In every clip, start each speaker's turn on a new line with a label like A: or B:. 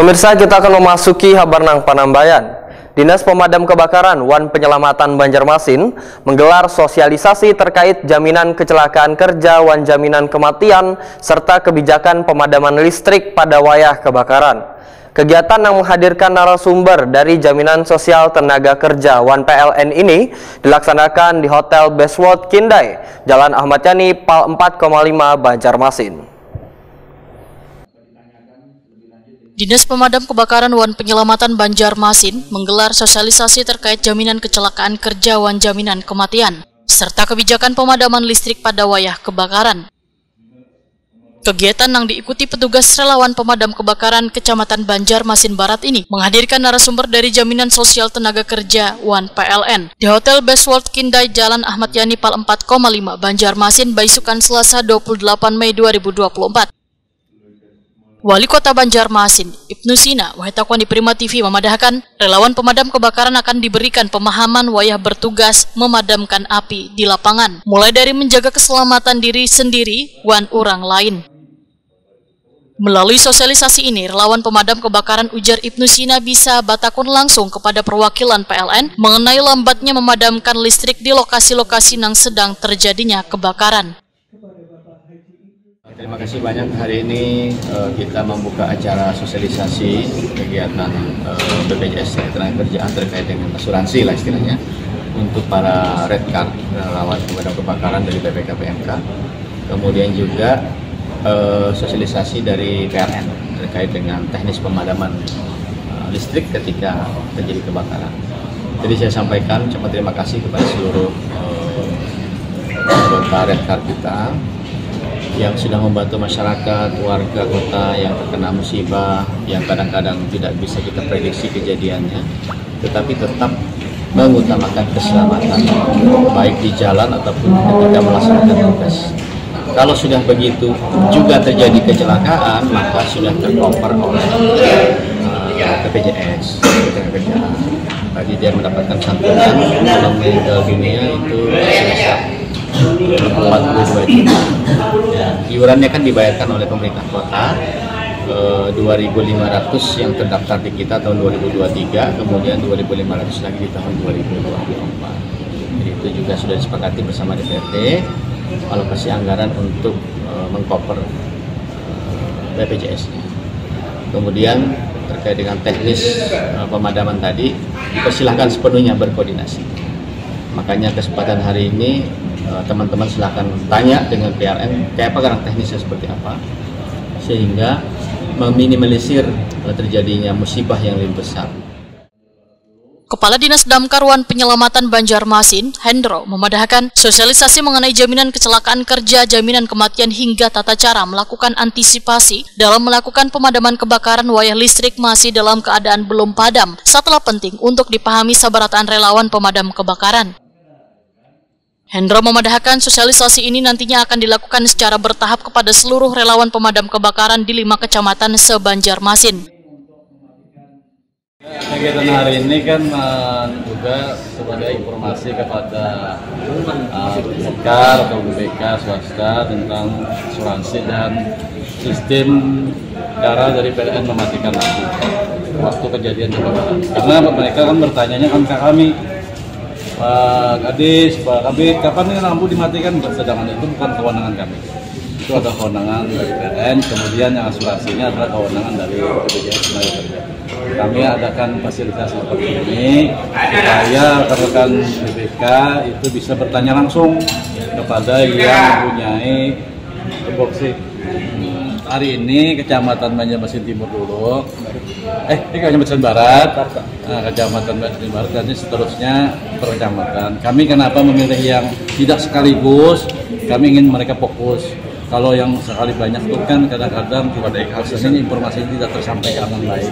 A: Pemirsa, kita akan memasuki kabar nang Panambayan. Dinas Pemadam Kebakaran Wan Penyelamatan Banjarmasin menggelar sosialisasi terkait jaminan kecelakaan kerja, wan jaminan kematian, serta kebijakan pemadaman listrik pada wayah kebakaran. Kegiatan yang menghadirkan narasumber dari Jaminan Sosial Tenaga Kerja Wan PLN ini dilaksanakan di Hotel Bestworld Kindai, Jalan Ahmad Yani, Pal 4,5 Banjarmasin.
B: Dinas Pemadam Kebakaran Wan Penyelamatan Banjarmasin menggelar sosialisasi terkait jaminan kecelakaan kerja, wan jaminan kematian, serta kebijakan pemadaman listrik pada wayah kebakaran. Kegiatan yang diikuti petugas relawan pemadam kebakaran Kecamatan Banjarmasin Barat ini menghadirkan narasumber dari Jaminan Sosial Tenaga Kerja Wan PLN di Hotel Bestworld Kindai, Jalan Ahmad Yani, Pal 4,5 Banjarmasin, Baisukan, Selasa 28 Mei 2024. Wali Kota Banjarmasin, Ibnu Sina, Wahitakwani Prima TV memadahkan relawan pemadam kebakaran akan diberikan pemahaman wayah bertugas memadamkan api di lapangan, mulai dari menjaga keselamatan diri sendiri wan orang lain. Melalui sosialisasi ini, relawan pemadam kebakaran, ujar Ibnu Sina, bisa batakun langsung kepada perwakilan PLN mengenai lambatnya memadamkan listrik di lokasi-lokasi yang sedang terjadinya kebakaran.
C: Terima kasih banyak. Hari ini kita membuka acara sosialisasi kegiatan BPJS Tenaga Kerjaan terkait dengan asuransi lah istilahnya untuk para red card relawan pemadam kebakaran dari BPK PMK. Kemudian juga sosialisasi dari PLN terkait dengan teknis pemadaman listrik ketika terjadi kebakaran. Jadi saya sampaikan ucapan terima kasih kepada seluruh anggota red card kita yang sudah membantu masyarakat, warga kota yang terkena musibah, yang kadang-kadang tidak bisa kita prediksi kejadiannya, tetapi tetap mengutamakan keselamatan, baik di jalan ataupun ketika melaksanakan tugas. Kalau sudah begitu juga terjadi kecelakaan, maka sudah tercover oleh BPJS Tenaga Kerjaan. Tadi dia mendapatkan santunan kalau meninggal dunia itu sebesar 42 juta. Ya, iurannya kan dibayarkan oleh pemerintah kota 2.500 yang terdaftar di kita tahun 2023, kemudian 2.500 lagi di tahun 2024. Jadi itu juga sudah disepakati bersama DPRD alokasi anggaran untuk mengcover BPJS-nya. Kemudian terkait dengan teknis pemadaman tadi, dipersilahkan sepenuhnya berkoordinasi. Makanya kesempatan hari ini teman-teman silahkan tanya dengan PLN kayak apa sekarang teknisnya seperti apa, sehingga meminimalisir terjadinya musibah yang lebih besar.
B: Kepala Dinas Damkar Wan Penyelamatan Banjarmasin, Hendro, memadahkan sosialisasi mengenai jaminan kecelakaan kerja, jaminan kematian hingga tata cara melakukan antisipasi dalam melakukan pemadaman kebakaran wayah listrik masih dalam keadaan belum padam, setelah penting untuk dipahami sabaratan relawan pemadam kebakaran. Hendro memadahkan sosialisasi ini nantinya akan dilakukan secara bertahap kepada seluruh relawan pemadam kebakaran di 5 kecamatan se-Banjarmasin.
D: Kegiatan hari ini kan juga sebagai informasi kepada Damkar atau BPK swasta tentang asuransi dan sistem cara dari PLN mematikan lampu waktu kejadian kebakaran. Karena mereka kan bertanyanya kan ke kami, Pak Kadis, Pak Kabit, kapan ini lampu dimatikan? Sedangkan itu bukan kewenangan kami. Itu ada kewenangan dari PLN, kemudian yang asuransinya adalah kewenangan dari BPJS Tenaga Kerja. Kami adakan fasilitasi seperti ini supaya rekan-rekan BPK itu bisa bertanya langsung kepada yang mempunyai tupoksi. Hari ini Kecamatan Banjarmasin Timur dulu, Kecamatan Barat, Kecamatan Banjarmasin Barat, dan seterusnya per kecamatan. Kami kenapa memilih yang tidak sekaligus? Kami ingin mereka fokus. Kalau yang sekali banyak itu kan kadang-kadang pada hasilnya ini informasi tidak tersampaikan dengan baik.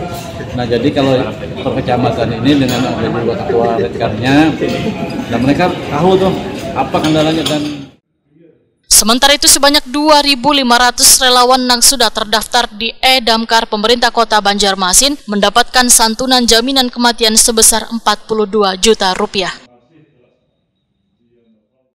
D: Nah jadi kalau per kecamatan ini dengan ada dua ketua redkarnya, dan mereka tahu tuh apa kendalanya dan.
B: Sementara itu sebanyak 2.500 relawan yang sudah terdaftar di E-Damkar Pemerintah Kota Banjarmasin mendapatkan santunan jaminan kematian sebesar 42 juta rupiah.